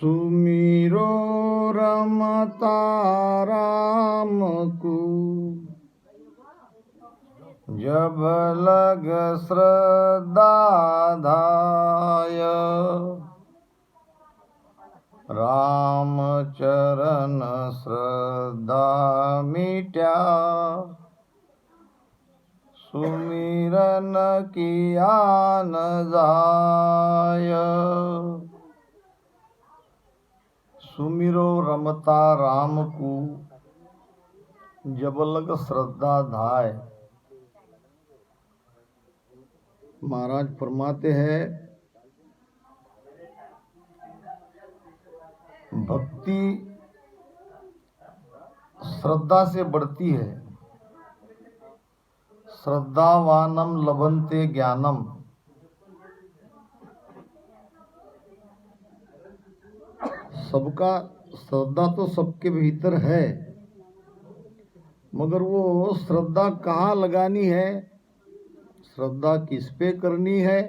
सुमिरो रमता राम को, जब लग श्रद्धा धाय। राम चरण श्रद्धा मिट्या, सुमिरन किया न जाय। सुमिरो रमता राम को, जब लग श्रद्धा धाय। महाराज फरमाते हैं, भक्ति श्रद्धा से बढ़ती है। श्रद्धावानम लभन्ते ज्ञानम। सबका श्रद्धा तो सबके भीतर है, मगर वो श्रद्धा कहाँ लगानी है, श्रद्धा किस पे करनी है।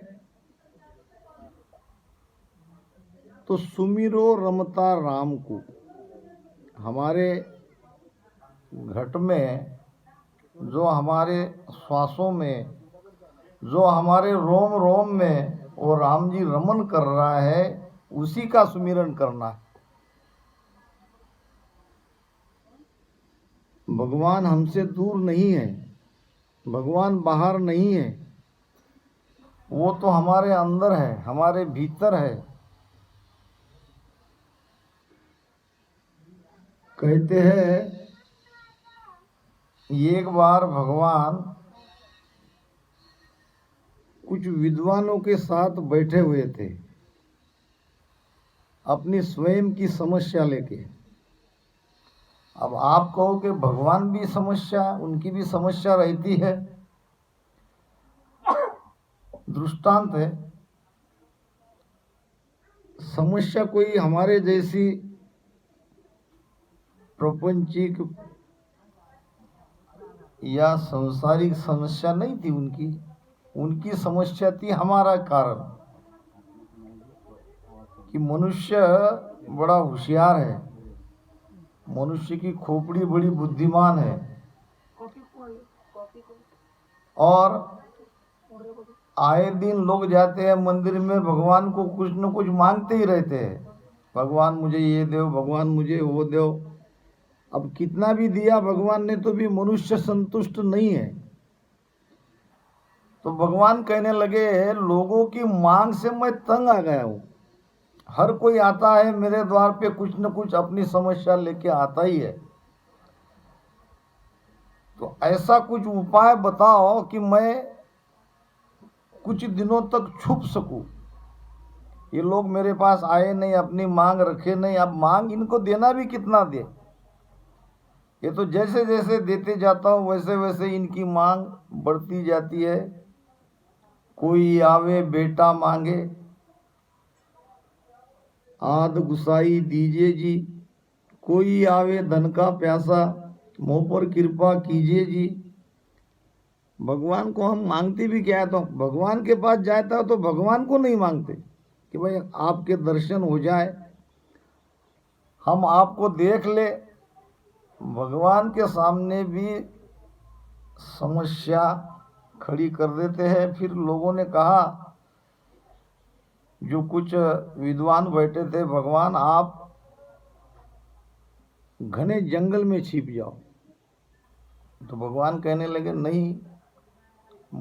तो सुमिरो रमता राम को, हमारे घट में, जो हमारे श्वासों में, जो हमारे रोम रोम में वो राम जी रमन कर रहा है, उसी का सुमिरन करना है। भगवान हमसे दूर नहीं है, भगवान बाहर नहीं है, वो तो हमारे अंदर है, हमारे भीतर है। कहते हैं, एक बार भगवान कुछ विद्वानों के साथ बैठे हुए थे, अपनी स्वयं की समस्या लेके। अब आप कहो कि भगवान भी समस्या, उनकी भी समस्या रहती है। दृष्टांत है, समस्या कोई हमारे जैसी प्रपंचिक या संसारिक समस्या नहीं थी उनकी समस्या थी हमारा कारण, कि मनुष्य बड़ा होशियार है, मनुष्य की खोपड़ी बड़ी बुद्धिमान है, और आए दिन लोग जाते हैं मंदिर में, भगवान को कुछ न कुछ मांगते ही रहते हैं। भगवान मुझे ये दो, भगवान मुझे वो दो। अब कितना भी दिया भगवान ने तो भी मनुष्य संतुष्ट नहीं है। तो भगवान कहने लगे, लोगों की मांग से मैं तंग आ गया हूँ। हर कोई आता है मेरे द्वार पे, कुछ न कुछ अपनी समस्या लेके आता ही है। तो ऐसा कुछ उपाय बताओ कि मैं कुछ दिनों तक छुप सकूं। ये लोग मेरे पास आए नहीं, अपनी मांग रखे नहीं। अब मांग इनको देना भी कितना दे, ये तो जैसे जैसे देते जाता हूँ वैसे वैसे इनकी मांग बढ़ती जाती है। कोई आवे बेटा मांगे, आद गुसाई दीजिए जी। कोई आवे धन का प्यासा, मुँह पर कृपा कीजिए जी। भगवान को हम मांगते भी क्या है, तो भगवान के पास जाता है तो भगवान को नहीं मांगते कि भाई आपके दर्शन हो जाए, हम आपको देख ले। भगवान के सामने भी समस्या खड़ी कर देते हैं। फिर लोगों ने कहा, जो कुछ विद्वान बैठे थे, भगवान आप घने जंगल में छिप जाओ। तो भगवान कहने लगे, नहीं,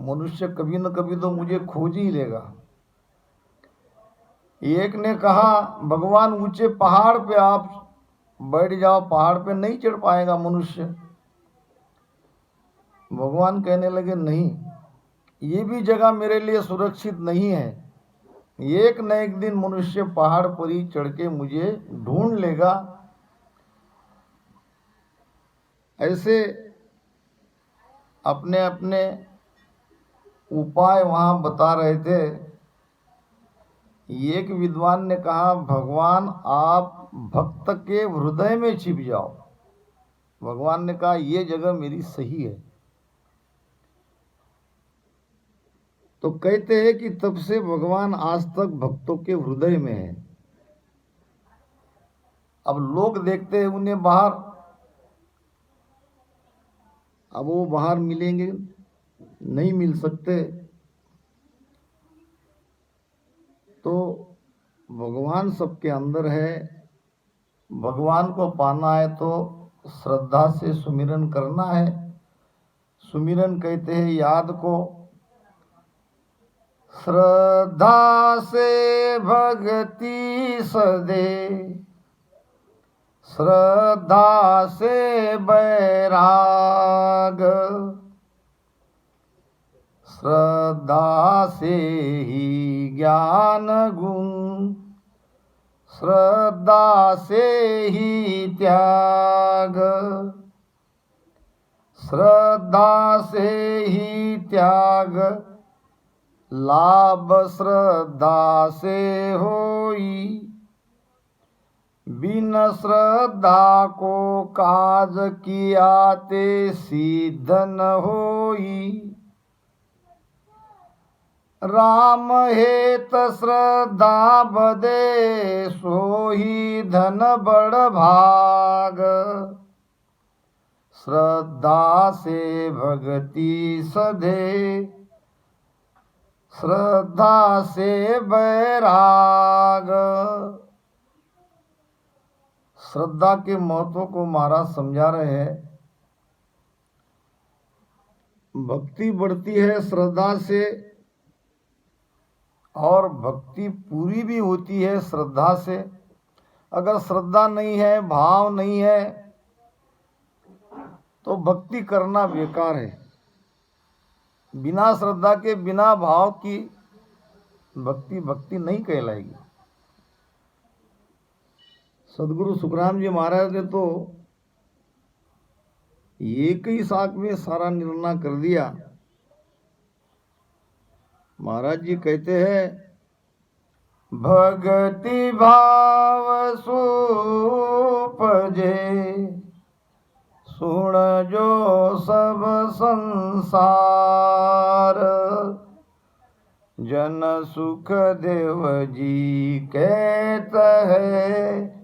मनुष्य कभी न कभी तो मुझे खोज ही लेगा। एक ने कहा, भगवान ऊंचे पहाड़ पे आप बैठ जाओ, पहाड़ पे नहीं चढ़ पाएगा मनुष्य। भगवान कहने लगे, नहीं, ये भी जगह मेरे लिए सुरक्षित नहीं है। एक न एक दिन मनुष्य पहाड़ पर ही चढ़ के मुझे ढूंढ लेगा। ऐसे अपने अपने उपाय वहां बता रहे थे। एक विद्वान ने कहा, भगवान आप भक्त के हृदय में छिप जाओ। भगवान ने कहा, ये जगह मेरी सही है। तो कहते हैं कि तब से भगवान आज तक भक्तों के हृदय में है। अब लोग देखते हैं उन्हें बाहर, अब वो बाहर मिलेंगे नहीं मिल सकते। तो भगवान सबके अंदर है। भगवान को पाना है तो श्रद्धा से सुमिरन करना है। सुमिरन कहते हैं याद को। श्रद्धा से भक्ति सदे, श्रद्धा से बैराग, श्रद्धा से ही ज्ञान गुण, श्रद्धा से ही त्याग, श्रद्धा से ही त्याग, लाभ श्रद्धा से होई, बिन श्रद्धा को काज किया ते सिद्ध न होई। राम हेत श्रद्धा बदे, सोही धन बड़ भाग, श्रद्धा से भक्ति सधे, श्रद्धा से बैराग। श्रद्धा के महत्व को महाराज समझा रहे हैं। भक्ति बढ़ती है श्रद्धा से, और भक्ति पूरी भी होती है श्रद्धा से। अगर श्रद्धा नहीं है, भाव नहीं है, तो भक्ति करना बेकार है। बिना श्रद्धा के, बिना भाव की भक्ति नहीं कहलाएगी। सदगुरु सुखराम जी महाराज ने तो एक ही साख में सारा निर्णय कर दिया। महाराज जी कहते हैं, भक्ति भाव सुपजे, सुन जो सब संसार, जन सुख देव जी कहत है,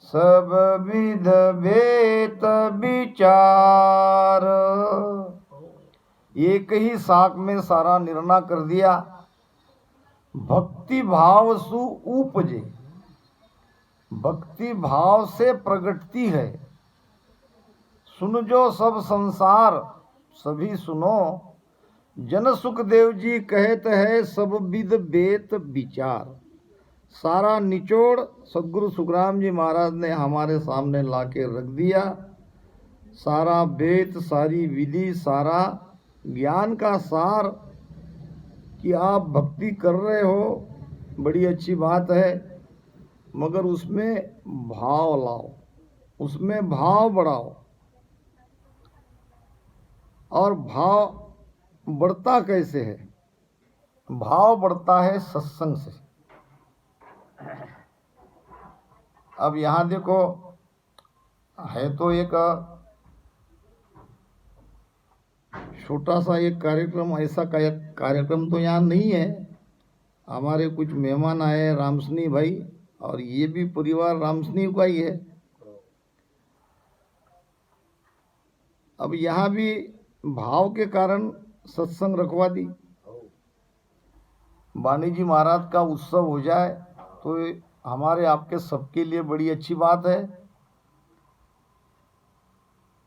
सब विध वेत विचार। एक ही साख में सारा निर्णय कर दिया। भक्ति भाव सु उपजे, भक्ति भाव से प्रगटती है। सुन जो सब संसार, सभी सुनो, जन सुखदेव जी कहत है, सब विध वेत विचार। सारा निचोड़ सदगुरु सुखराम जी महाराज ने हमारे सामने लाके रख दिया। सारा वेद, सारी विधि, सारा ज्ञान का सार कि आप भक्ति कर रहे हो, बड़ी अच्छी बात है, मगर उसमें भाव लाओ, उसमें भाव बढ़ाओ। और भाव बढ़ता कैसे है? भाव बढ़ता है सत्संग से। अब यहाँ देखो, है तो एक छोटा सा एक कार्यक्रम, ऐसा कार्यक्रम तो यहाँ नहीं है। हमारे कुछ मेहमान आए, रामसनी भाई, और ये भी परिवार रामसनी का ही है। अब यहाँ भी भाव के कारण सत्संग रखवा दी। वाणी जी महाराज का उत्सव हो जाए तो हमारे आपके सबके लिए बड़ी अच्छी बात है।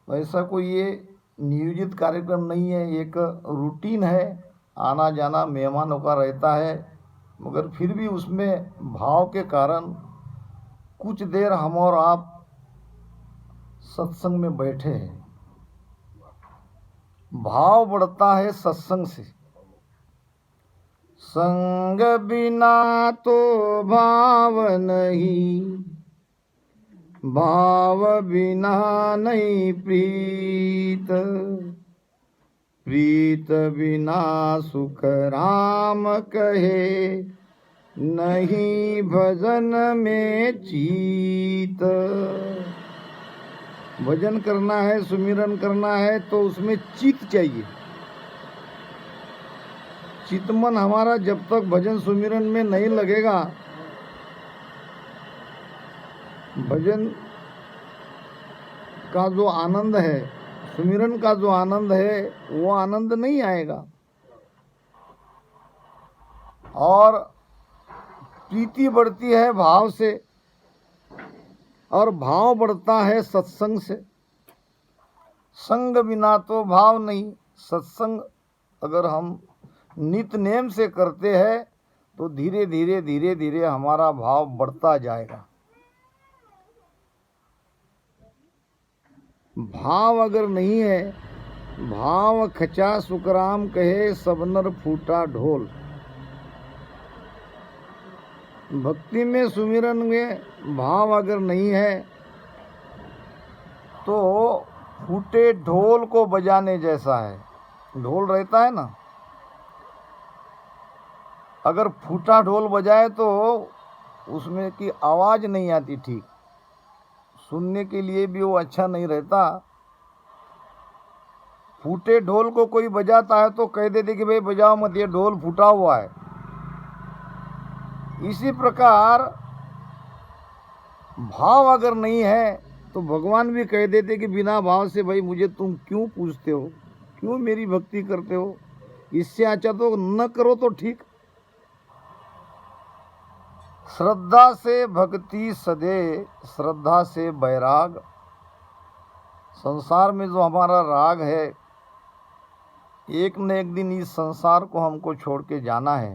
ऐसा कोई ये नियोजित कार्यक्रम नहीं है, एक रूटीन है, आना जाना मेहमानों का रहता है, मगर फिर भी उसमें भाव के कारण कुछ देर हम और आप सत्संग में बैठे हैं। भाव बढ़ता है सत्संग से। संग बिना तो भाव नहीं, भाव बिना नहीं प्रीत, प्रीत बिना सुख राम कहे, नहीं भजन में चीत। भजन करना है, सुमिरन करना है, तो उसमें चित चाहिए। चितमन हमारा जब तक भजन सुमिरन में नहीं लगेगा, भजन का जो आनंद है, सुमिरन का जो आनंद है, वो आनंद नहीं आएगा। और प्रीति बढ़ती है भाव से, और भाव बढ़ता है सत्संग से। संग बिना तो भाव नहीं। सत्संग अगर हम नित नेम से करते हैं तो धीरे धीरे धीरे धीरे हमारा भाव बढ़ता जाएगा। भाव अगर नहीं है, भाव खचा सुखराम कहे सबनर फूटा ढोल। भक्ति में, सुमिरन में भाव अगर नहीं है तो फूटे ढोल को बजाने जैसा है। ढोल रहता है ना, अगर फूटा ढोल बजाए तो उसमें की आवाज़ नहीं आती ठीक, सुनने के लिए भी वो अच्छा नहीं रहता। फूटे ढोल को कोई बजाता है तो कह देते कि भाई बजाओ मत, ये ढोल फूटा हुआ है। इसी प्रकार भाव अगर नहीं है तो भगवान भी कह देते कि बिना भाव से भाई मुझे तुम क्यों पूजते हो, क्यों मेरी भक्ति करते हो, इससे अच्छा तो न करो तो ठीक। श्रद्धा से भक्ति सदे, श्रद्धा से बैराग। संसार में जो हमारा राग है, एक न एक दिन इस संसार को हमको छोड़ के जाना है।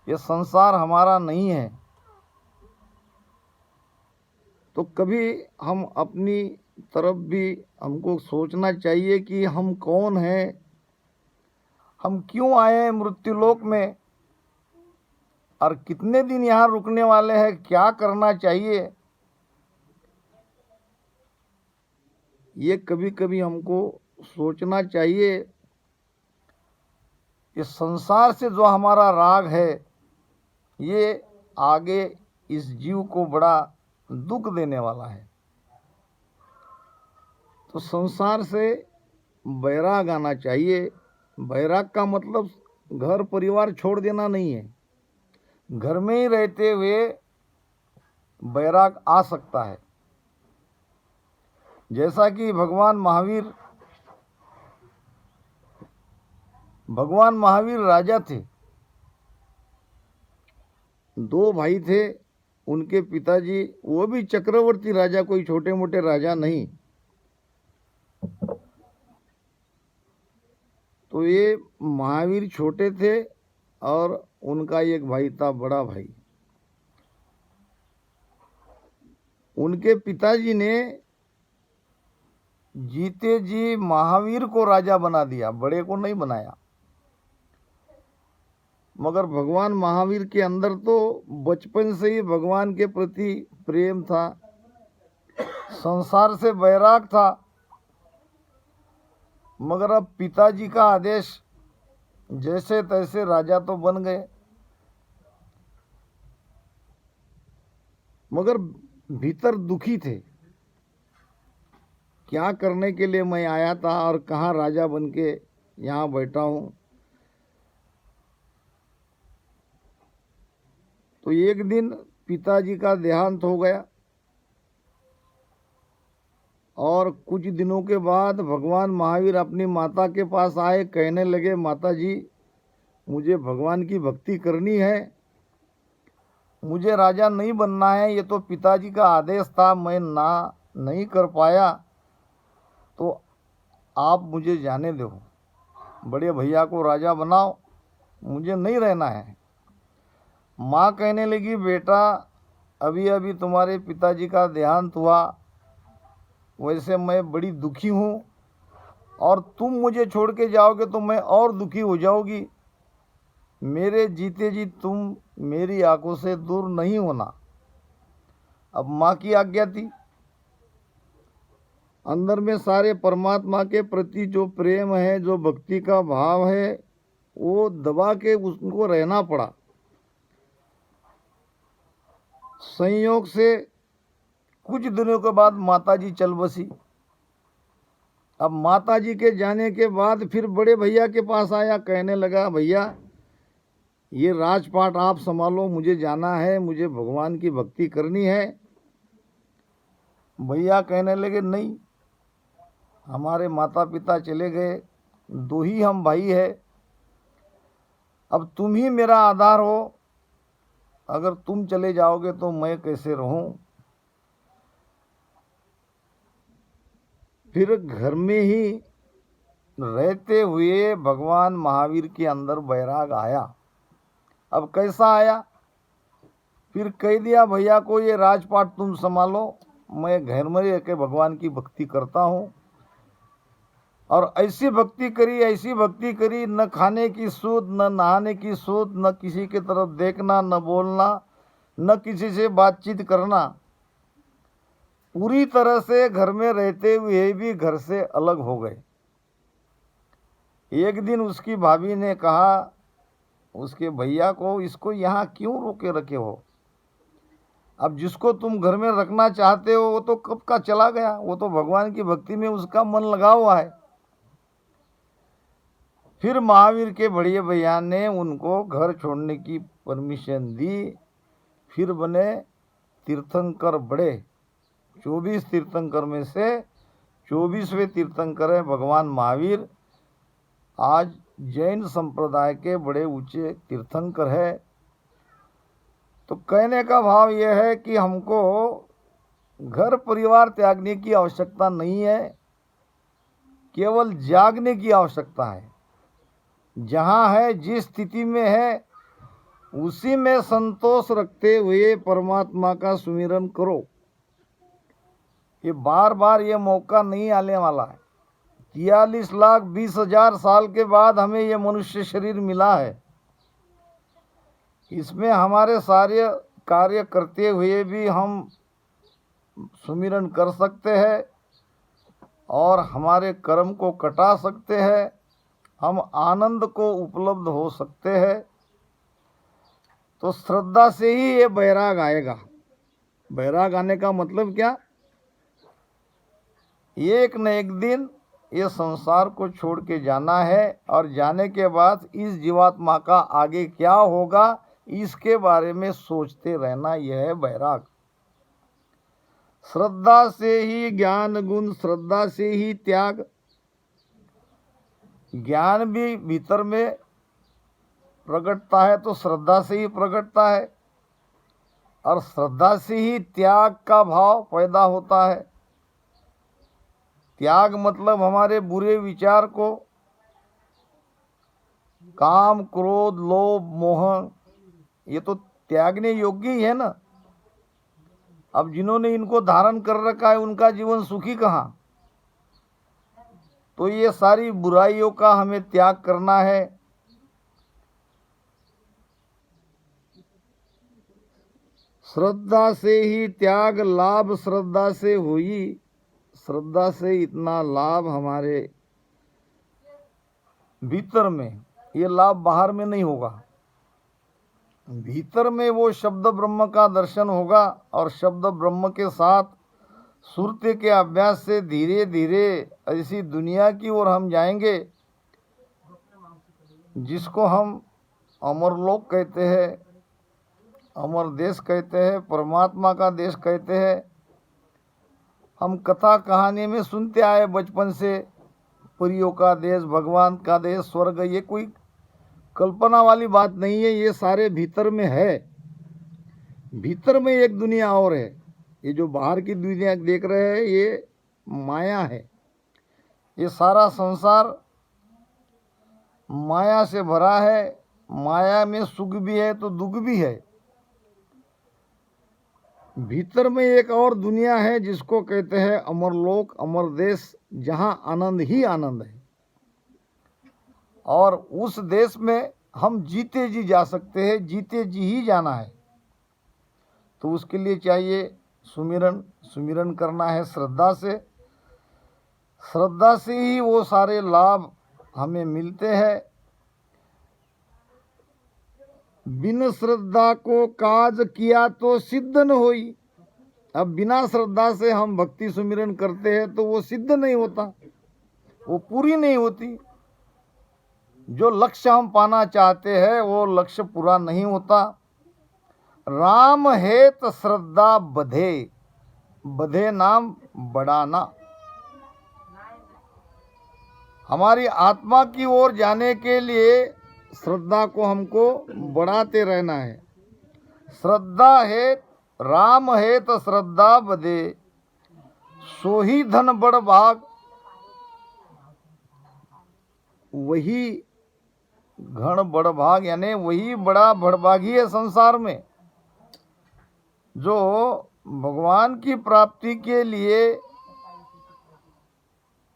ये संसार हमारा नहीं है। तो कभी हम अपनी तरफ भी हमको सोचना चाहिए कि हम कौन हैं, हम क्यों आए हैं मृत्युलोक में, और कितने दिन यहाँ रुकने वाले हैं, क्या करना चाहिए। ये कभी कभी हमको सोचना चाहिए। इस संसार से जो हमारा राग है, ये आगे इस जीव को बड़ा दुख देने वाला है। तो संसार से बैराग आना चाहिए। बैराग का मतलब घर परिवार छोड़ देना नहीं है। घर में ही रहते हुए बैराग आ सकता है। जैसा कि भगवान महावीर राजा थे। दो भाई थे, उनके पिताजी, वो भी चक्रवर्ती राजा, कोई छोटे मोटे राजा नहीं। तो ये महावीर छोटे थे और उनका एक भाई था, बड़ा भाई। उनके पिताजी ने जीते जी महावीर को राजा बना दिया, बड़े को नहीं बनाया। मगर भगवान महावीर के अंदर तो बचपन से ही भगवान के प्रति प्रेम था, संसार से बैराग था। मगर अब पिताजी का आदेश, जैसे तैसे राजा तो बन गए, मगर भीतर दुखी थे। क्या करने के लिए मैं आया था और कहाँ राजा बन के यहाँ बैठा हूँ। तो एक दिन पिताजी का देहांत हो गया और कुछ दिनों के बाद भगवान महावीर अपनी माता के पास आए, कहने लगे, माता जी मुझे भगवान की भक्ति करनी है, मुझे राजा नहीं बनना है, ये तो पिताजी का आदेश था, मैं ना नहीं कर पाया, तो आप मुझे जाने दो, बड़े भैया को राजा बनाओ, मुझे नहीं रहना है। माँ कहने लगी, बेटा अभी अभी तुम्हारे पिताजी का देहांत हुआ, वैसे मैं बड़ी दुखी हूँ, और तुम मुझे छोड़ के जाओगे तो मैं और दुखी हो जाऊंगी। मेरे जीते जी तुम मेरी आंखों से दूर नहीं होना। अब माँ की आज्ञा थी। अंदर में सारे परमात्मा के प्रति जो प्रेम है, जो भक्ति का भाव है, वो दबा के उसको रहना पड़ा। संयोग से कुछ दिनों के बाद माताजी चल बसी। अब माताजी के जाने के बाद फिर बड़े भैया के पास आया, कहने लगा, भैया ये राजपाट आप संभालो, मुझे जाना है, मुझे भगवान की भक्ति करनी है। भैया कहने लगे नहीं, हमारे माता पिता चले गए, 2 ही हम भाई है, अब तुम ही मेरा आधार हो, अगर तुम चले जाओगे तो मैं कैसे रहूं। फिर घर में ही रहते हुए भगवान महावीर के अंदर वैराग आया। अब कैसा आया, फिर कह दिया भैया को ये राजपाट तुम संभालो, मैं घर में रह के भगवान की भक्ति करता हूँ। और ऐसी भक्ति करी, ऐसी भक्ति करी, न खाने की सूध, न नहाने की सूध, न किसी की तरफ देखना, न बोलना, न किसी से बातचीत करना, पूरी तरह से घर में रहते हुए भी घर से अलग हो गए। एक दिन उसकी भाभी ने कहा उसके भैया को, इसको यहाँ क्यों रोके रखे हो, अब जिसको तुम घर में रखना चाहते हो वो तो कब का चला गया, वो तो भगवान की भक्ति में उसका मन लगा हुआ है। फिर महावीर के बड़े भैया ने उनको घर छोड़ने की परमिशन दी। फिर बने तीर्थंकर बड़े, 24 तीर्थंकर में से 24वें तीर्थंकर है भगवान महावीर। आज जैन संप्रदाय के बड़े ऊंचे तीर्थंकर है। तो कहने का भाव यह है कि हमको घर परिवार त्यागने की आवश्यकता नहीं है, केवल जागने की आवश्यकता है। जहाँ है, जिस स्थिति में है, उसी में संतोष रखते हुए परमात्मा का सुमिरन करो। ये बार बार ये मौका नहीं आने वाला है। 43,20,000 साल के बाद हमें ये मनुष्य शरीर मिला है। इसमें हमारे सारे कार्य करते हुए भी हम सुमिरन कर सकते हैं और हमारे कर्म को कटा सकते हैं, हम आनंद को उपलब्ध हो सकते हैं। तो श्रद्धा से ही ये बैराग आएगा। बैराग आने का मतलब क्या, एक न एक दिन ये संसार को छोड़ के जाना है, और जाने के बाद इस जीवात्मा का आगे क्या होगा इसके बारे में सोचते रहना, यह है बैराग। श्रद्धा से ही ज्ञान गुण, श्रद्धा से ही त्याग। ज्ञान भी भीतर में प्रकटता है तो श्रद्धा से ही प्रकटता है, और श्रद्धा से ही त्याग का भाव पैदा होता है। त्याग मतलब हमारे बुरे विचार को, काम क्रोध लोभ मोह, ये तो त्यागने योग्य ही है ना। अब जिन्होंने इनको धारण कर रखा है उनका जीवन सुखी कहाँ। तो ये सारी बुराइयों का हमें त्याग करना है। श्रद्धा से ही त्याग, लाभ श्रद्धा से हुई। श्रद्धा से इतना लाभ हमारे भीतर में, ये लाभ बाहर में नहीं होगा। भीतर में वो शब्द ब्रह्म का दर्शन होगा, और शब्द ब्रह्म के साथ सुरते के अभ्यास से धीरे धीरे ऐसी दुनिया की ओर हम जाएंगे जिसको हम अमरलोक कहते हैं, अमर देश कहते हैं, परमात्मा का देश कहते हैं। हम कथा कहानी में सुनते आए बचपन से, परियों का देश, भगवान का देश, स्वर्ग, ये कोई कल्पना वाली बात नहीं है, ये सारे भीतर में है। भीतर में एक दुनिया और है। ये जो बाहर की दुनिया देख रहे हैं ये माया है। ये सारा संसार माया से भरा है। माया में सुख भी है तो दुख भी है। भीतर में एक और दुनिया है जिसको कहते हैं अमरलोक, अमर देश, जहाँ आनंद ही आनंद है। और उस देश में हम जीते जी जा सकते हैं, जीते जी ही जाना है। तो उसके लिए चाहिए सुमिरन। सुमिरन करना है श्रद्धा से। श्रद्धा से ही वो सारे लाभ हमें मिलते हैं। बिन श्रद्धा को काज किया तो सिद्ध न होई। अब बिना श्रद्धा से हम भक्ति सुमिरन करते हैं तो वो सिद्ध नहीं होता, वो पूरी नहीं होती। जो लक्ष्य हम पाना चाहते हैं वो लक्ष्य पूरा नहीं होता। राम हेत श्रद्धा बधे। बधे नाम बढ़ाना। हमारी आत्मा की ओर जाने के लिए श्रद्धा को हमको बढ़ाते रहना है। श्रद्धा है राम है तो श्रद्धा बधे, सो ही धन बड़ भाग, वही घण बड़ भाग, यानी वही बड़ा बड़भागी है संसार में, जो भगवान की प्राप्ति के लिए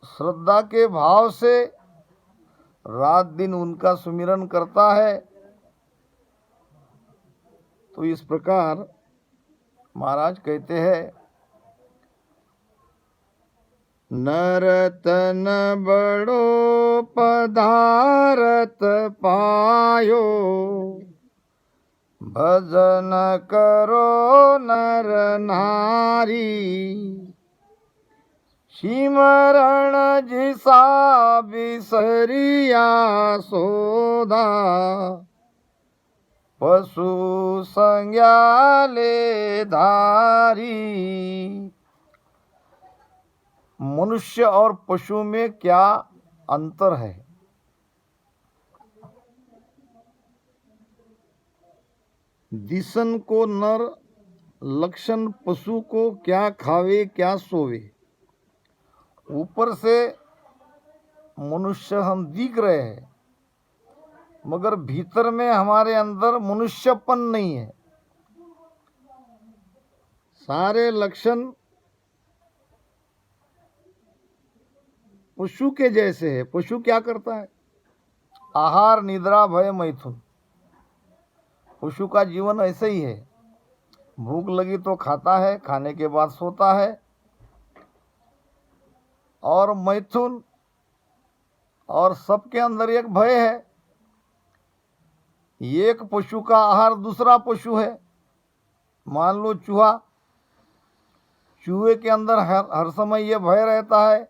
श्रद्धा के भाव से रात दिन उनका सुमिरन करता है। तो इस प्रकार महाराज कहते हैं, नरतन बड़ो पधारत पायो, भजन करो नर नारी, सिमरण जिसा बिसरिया सोदा, पशु संज्ञा ले धारी। मनुष्य और पशु में क्या अंतर है? दिसन को नर, लक्षण पशु को क्या खावे क्या सोवे। ऊपर से मनुष्य हम दिख रहे हैं, मगर भीतर में हमारे अंदर मनुष्यपन नहीं है। सारे लक्षण पशु के जैसे है। पशु क्या करता है? आहार निद्रा भय मैथुन। पशु का जीवन ऐसे ही है, भूख लगी तो खाता है, खाने के बाद सोता है। और मैथुन, और सबके अंदर एक भय है। एक पशु का आहार दूसरा पशु है। मान लो चूहा, चूहे के अंदर हर समय ये भय रहता है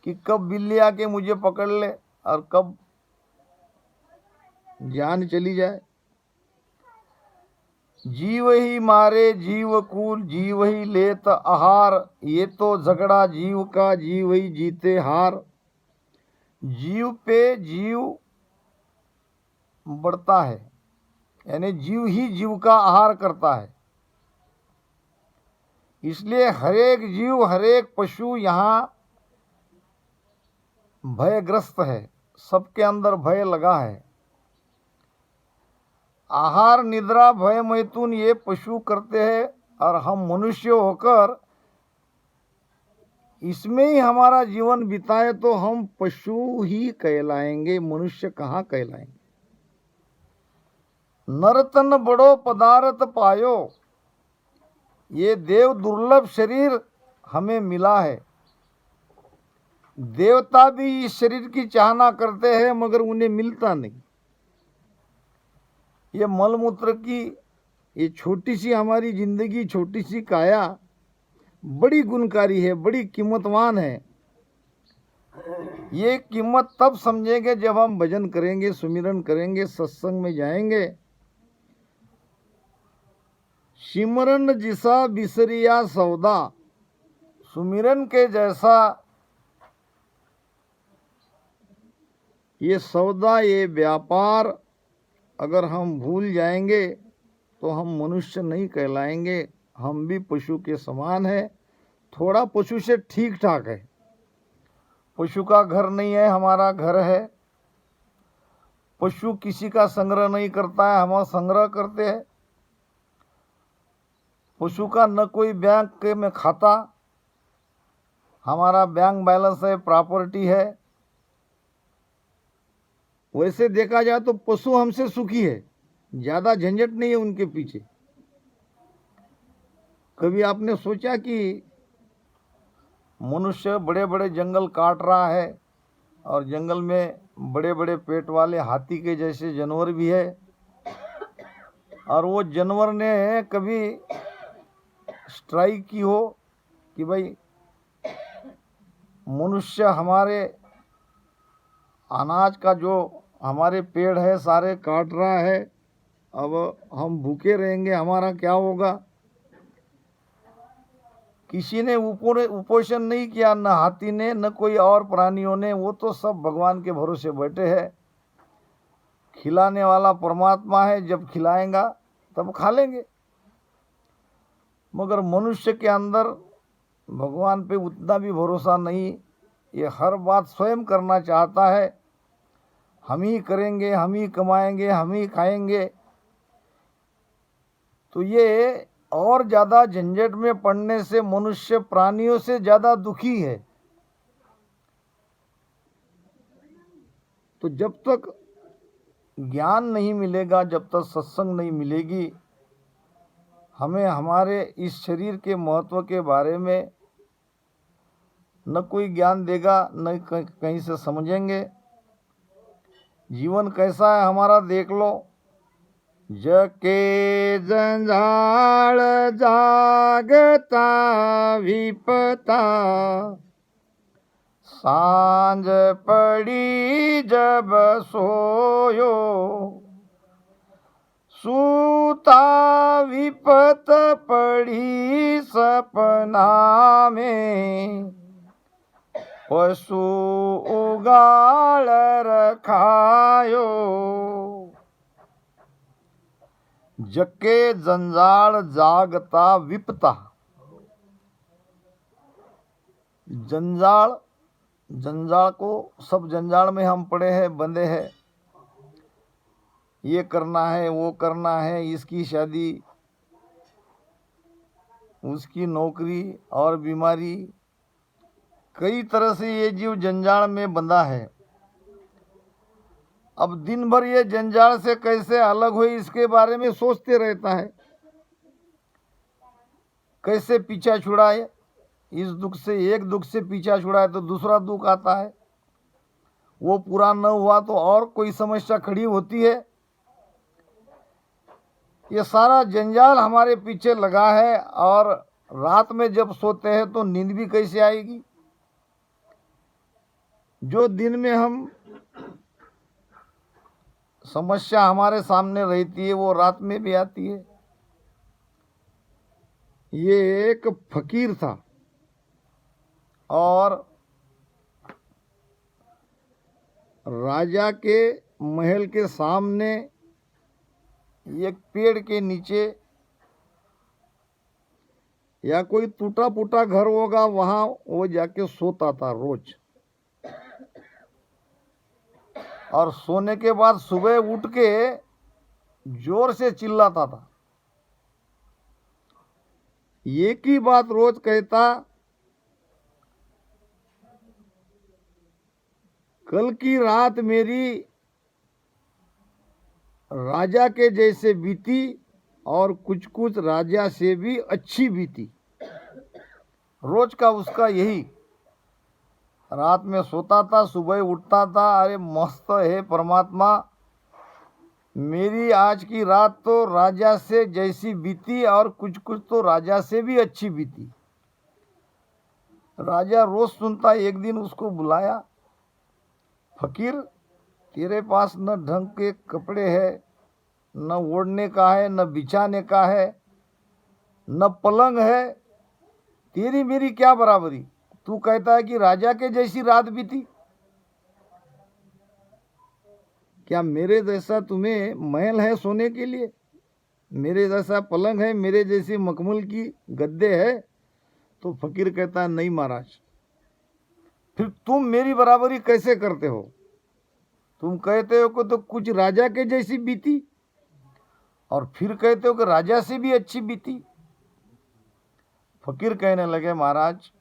कि कब बिल्ली आके मुझे पकड़ ले और कब जान चली जाए। जीव ही मारे जीव कूल, जीव ही लेत आहार, ये तो झगड़ा जीव का, जीव ही जीते हार। जीव पे जीव बढ़ता है, यानी जीव ही जीव का आहार करता है। इसलिए हरेक जीव, हरेक पशु यहाँ भयग्रस्त है, सबके अंदर भय लगा है। आहार निद्रा भय मैथुन ये पशु करते हैं, और हम मनुष्य होकर इसमें ही हमारा जीवन बिताए तो हम पशु ही कहलाएंगे, मनुष्य कहाँ कहलाएंगे। नरतन बड़ो पदार्थ पायो, ये देव दुर्लभ शरीर हमें मिला है। देवता भी इस शरीर की चाहना करते हैं, मगर उन्हें मिलता नहीं। ये मलमूत्र की ये छोटी सी हमारी जिंदगी, छोटी सी काया बड़ी गुणकारी है, बड़ी कीमतवान है। ये कीमत तब समझेंगे जब हम भजन करेंगे, सुमिरन करेंगे, सत्संग में जाएंगे। सिमरन जिसा बिसरिया सौदा, सुमिरन के जैसा ये सौदा, ये व्यापार अगर हम भूल जाएंगे तो हम मनुष्य नहीं कहलाएंगे, हम भी पशु के समान है। थोड़ा पशु से ठीक ठाक है। पशु का घर नहीं है, हमारा घर है। पशु किसी का संग्रह नहीं करता है, हम संग्रह करते हैं। पशु का न कोई बैंक में खाता, हमारा बैंक बैलेंस है, प्रॉपर्टी है। वैसे देखा जाए तो पशु हमसे सुखी है, ज़्यादा झंझट नहीं है उनके पीछे। कभी आपने सोचा कि मनुष्य बड़े बड़े जंगल काट रहा है और जंगल में बड़े बड़े पेट वाले हाथी के जैसे जानवर भी है, और वो जानवर ने कभी स्ट्राइक की हो कि भाई मनुष्य हमारे अनाज का जो हमारे पेड़ है सारे काट रहा है, अब हम भूखे रहेंगे, हमारा क्या होगा। किसी ने उपोषण नहीं किया, न हाथी ने न कोई और प्राणियों ने, वो तो सब भगवान के भरोसे बैठे हैं। खिलाने वाला परमात्मा है, जब खिलाएगा तब खा लेंगे। मगर मनुष्य के अंदर भगवान पे उतना भी भरोसा नहीं, ये हर बात स्वयं करना चाहता है। हम ही करेंगे, हम ही कमाएंगे, हम ही खाएंगे। तो ये और ज़्यादा झंझट में पड़ने से मनुष्य प्राणियों से ज़्यादा दुखी है। तो जब तक ज्ञान नहीं मिलेगा, जब तक सत्संग नहीं मिलेगी, हमें हमारे इस शरीर के महत्व के बारे में न कोई ज्ञान देगा, न कहीं से समझेंगे। जीवन कैसा है हमारा देख लो। जके जंजाल जागता विपता, सांझ पड़ी जब सोयो, सूता विपत पड़ी सपना में, पशु उगाड़ रखायो। जके जंजाल जागता विपता। जंजाल, जंजाल को सब जंजाल में हम पड़े हैं, बंधे हैं। ये करना है, वो करना है, इसकी शादी, उसकी नौकरी और बीमारी, कई तरह से ये जीव जंजाल में बंधा है। अब दिन भर ये जंजाल से कैसे अलग हो, इसके बारे में सोचते रहता है। कैसे पीछा छुड़ाए, इस दुख से, एक दुख से पीछा छुड़ाए तो दूसरा दुख आता है, वो पूरा न हुआ तो और कोई समस्या खड़ी होती है। ये सारा जंजाल हमारे पीछे लगा है। और रात में जब सोते हैं तो नींद भी कैसे आएगी। जो दिन में हम समस्या हमारे सामने रहती है, वो रात में भी आती है। ये एक फकीर था और राजा के महल के सामने एक पेड़ के नीचे या कोई टूटा फूटा घर होगा, वहां वो जाके सोता था रोज। और सोने के बाद सुबह उठ के जोर से चिल्लाता था। एक ही बात रोज कहता, कल की रात मेरी राजा के जैसे बीती और कुछ कुछ राजा से भी अच्छी बीती। रोज का उसका यही। रात में सोता था, सुबह उठता था, अरे मस्त है परमात्मा, मेरी आज की रात तो राजा से जैसी बीती और कुछ कुछ तो राजा से भी अच्छी बीती। राजा रोज सुनता। एक दिन उसको बुलाया, फकीर तेरे पास न ढंग के कपड़े है, न ओढ़ने का है, न बिछाने का है, न पलंग है, तेरी मेरी क्या बराबरी। तू कहता है कि राजा के जैसी रात बीती। क्या मेरे जैसा तुम्हें महल है सोने के लिए, मेरे जैसा पलंग है, मेरे जैसी मखमल की गद्दे है? तो फकीर कहता है नहीं महाराज, फिर तुम मेरी बराबरी कैसे करते हो? तुम कहते हो कि तो कुछ राजा के जैसी बीती और फिर कहते हो कि राजा से भी अच्छी बीती। फकीर कहने लगे महाराज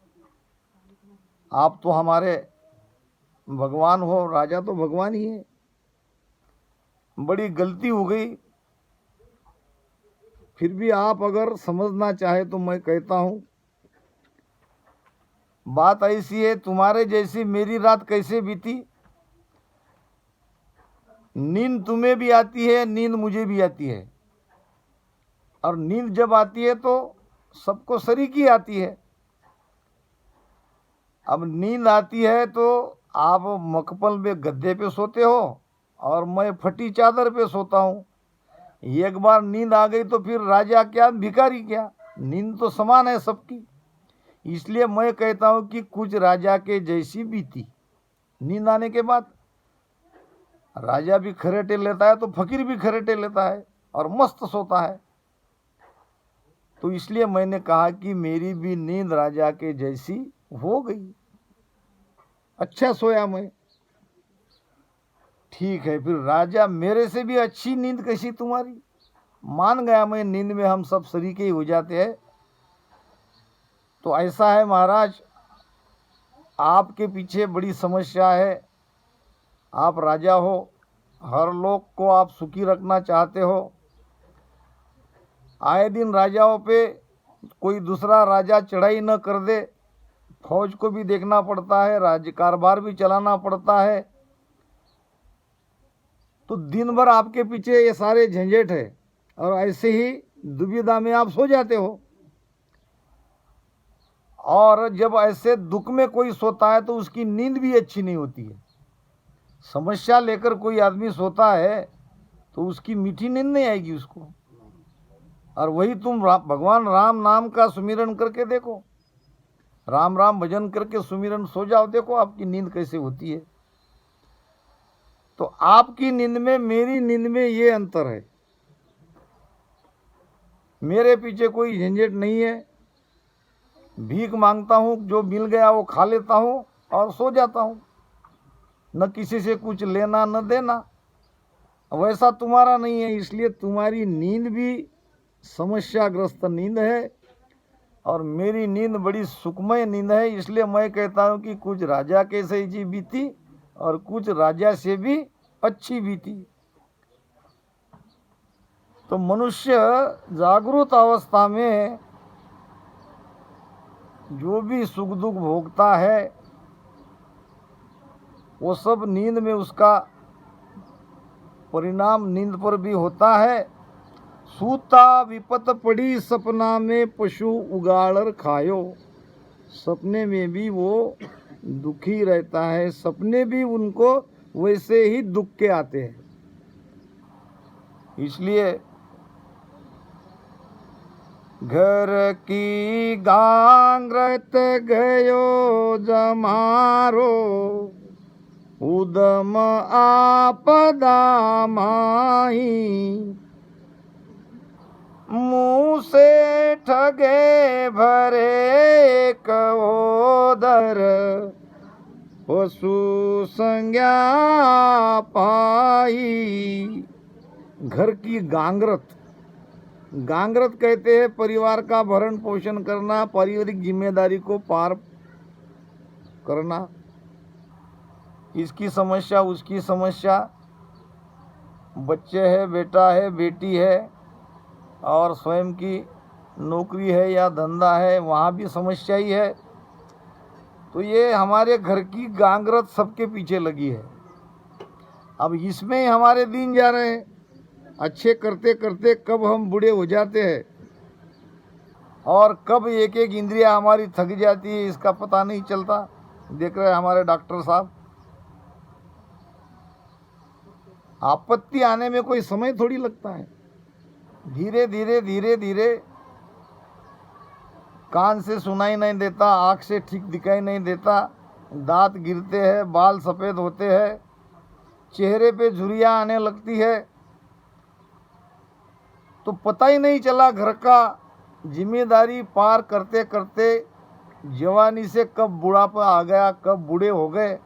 आप तो हमारे भगवान हो, राजा तो भगवान ही है, बड़ी गलती हो गई। फिर भी आप अगर समझना चाहे तो मैं कहता हूँ, बात ऐसी है, तुम्हारे जैसी मेरी रात कैसे बीती। नींद तुम्हें भी आती है, नींद मुझे भी आती है, और नींद जब आती है तो सबको सरीकी आती है। अब नींद आती है तो आप मखमल में गद्दे पे सोते हो और मैं फटी चादर पे सोता हूँ। एक बार नींद आ गई तो फिर राजा क्या भिखारी क्या, नींद तो समान है सबकी। इसलिए मैं कहता हूं कि कुछ राजा के जैसी बीती। नींद आने के बाद राजा भी खरेटे लेता है तो फकीर भी खरेटे लेता है और मस्त सोता है। तो इसलिए मैंने कहा कि मेरी भी नींद राजा के जैसी हो गई, अच्छा सोया मैं। ठीक है, फिर राजा मेरे से भी अच्छी नींद कैसी तुम्हारी? मान गया मैं, नींद में हम सब शरीके ही हो जाते हैं। तो ऐसा है महाराज, आपके पीछे बड़ी समस्या है। आप राजा हो, हर लोग को आप सुखी रखना चाहते हो। आए दिन राजाओं पे कोई दूसरा राजा चढ़ाई न कर दे, फौज को भी देखना पड़ता है, राज्य कारोबार भी चलाना पड़ता है। तो दिन भर आपके पीछे ये सारे झंझट है और ऐसे ही दुविधा में आप सो जाते हो। और जब ऐसे दुख में कोई सोता है तो उसकी नींद भी अच्छी नहीं होती है। समस्या लेकर कोई आदमी सोता है तो उसकी मीठी नींद नहीं आएगी उसको। और वही तुम भगवान राम नाम का सुमिरन करके देखो, राम राम भजन करके सुमिरन सो जाओ, देखो आपकी नींद कैसे होती है। तो आपकी नींद में मेरी नींद में ये अंतर है, मेरे पीछे कोई झंझट नहीं है। भीख मांगता हूँ, जो मिल गया वो खा लेता हूँ और सो जाता हूँ, न किसी से कुछ लेना न देना। वैसा तुम्हारा नहीं है, इसलिए तुम्हारी नींद भी समस्याग्रस्त नींद है और मेरी नींद बड़ी सुखमय नींद है। इसलिए मैं कहता हूँ कि कुछ राजा के से जी बीती और कुछ राजा से भी अच्छी बीती। तो मनुष्य जागृत अवस्था में जो भी सुख दुख भोगता है वो सब नींद में उसका परिणाम नींद पर भी होता है। सूता विपत पड़ी सपना में पशु उगाड़ खायो, सपने में भी वो दुखी रहता है, सपने भी उनको वैसे ही दुख के आते हैं। इसलिए घर की गांगरत गयो जमारो, उदम आपदा माही, मुँह से ठगे भरे कवोदर, पशु संज्ञा पाई। घर की गांगरत, गांगरत कहते हैं परिवार का भरण पोषण करना, पारिवारिक जिम्मेदारी को पार करना। इसकी समस्या उसकी समस्या, बच्चे है, बेटा है, बेटी है और स्वयं की नौकरी है या धंधा है, वहाँ भी समस्या ही है। तो ये हमारे घर की गांगरत सबके पीछे लगी है। अब इसमें ही हमारे दिन जा रहे हैं। अच्छे करते करते कब हम बूढ़े हो जाते हैं और कब एक एक इंद्रिया हमारी थक जाती है, इसका पता नहीं चलता। देख रहे हैं हमारे डॉक्टर साहब, आपत्ति आने में कोई समय थोड़ी लगता है। धीरे धीरे धीरे धीरे कान से सुनाई नहीं देता, आँख से ठीक दिखाई नहीं देता, दांत गिरते हैं, बाल सफ़ेद होते हैं, चेहरे पे झुर्रियाँ आने लगती है। तो पता ही नहीं चला घर का जिम्मेदारी पार करते करते जवानी से कब बुढ़ापा आ गया, कब बूढ़े हो गए,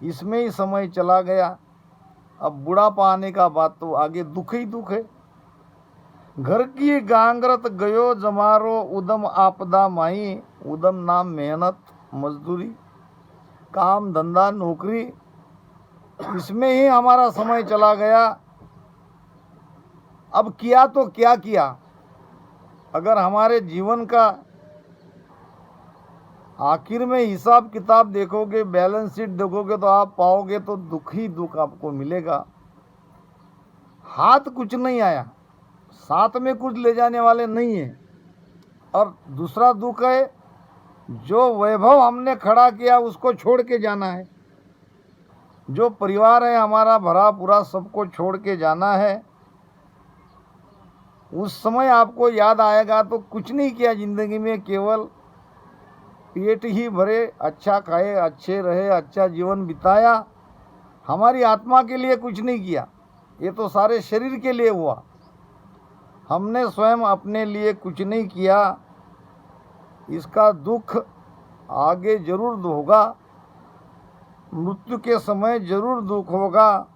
इसमें ही समय चला गया। अब बुढ़ापा आने का बात तो आगे दुख ही दुख है। घर की गांगरत गयो जमारो, उदम आपदा माही। उदम नाम मेहनत, मजदूरी, काम धंधा, नौकरी, इसमें ही हमारा समय चला गया। अब किया तो क्या किया? अगर हमारे जीवन का आखिर में हिसाब किताब देखोगे, बैलेंस शीट देखोगे तो आप पाओगे तो दुख ही दुख आपको मिलेगा। हाथ कुछ नहीं आया, साथ में कुछ ले जाने वाले नहीं है। और दूसरा दुख है, जो वैभव हमने खड़ा किया उसको छोड़ के जाना है। जो परिवार है हमारा भरा पूरा, सबको छोड़ के जाना है। उस समय आपको याद आएगा तो कुछ नहीं किया ज़िंदगी में, केवल पेट ही भरे, अच्छा खाए, अच्छे रहे, अच्छा जीवन बिताया, हमारी आत्मा के लिए कुछ नहीं किया। ये तो सारे शरीर के लिए हुआ, हमने स्वयं अपने लिए कुछ नहीं किया। इसका दुख आगे जरूर होगा, मृत्यु के समय जरूर दुख होगा।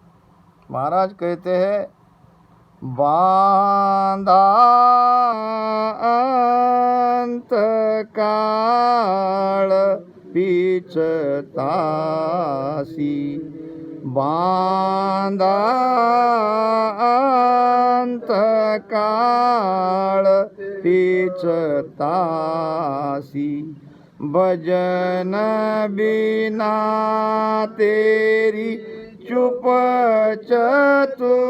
महाराज कहते हैं, बांधा अंत काल पीछतासी, बांधा अंत काल पीछतासी, भजन बिना तेरी चुप चतुराई,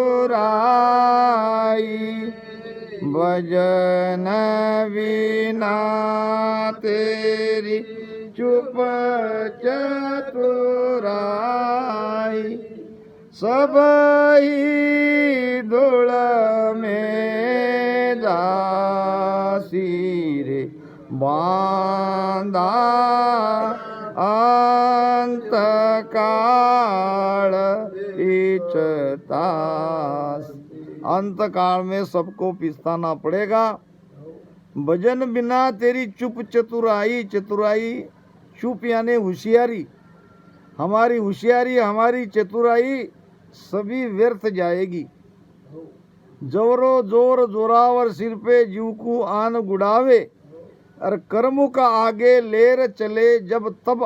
भजन बिना तेरी चुप चतुराई, सब ही धूल में जासी रे, बांधा अंत काल इच्छतास। अंत काल में सबको पिछताना पड़ेगा। भजन बिना तेरी चुप चतुराई, चतुराई चुप यानी होशियारी, हमारी होशियारी, हमारी चतुराई सभी व्यर्थ जाएगी। जोरो जोर जोरावर सिर पे जीव को आन गुड़ावे, और कर्म का आगे लेर चले जब तब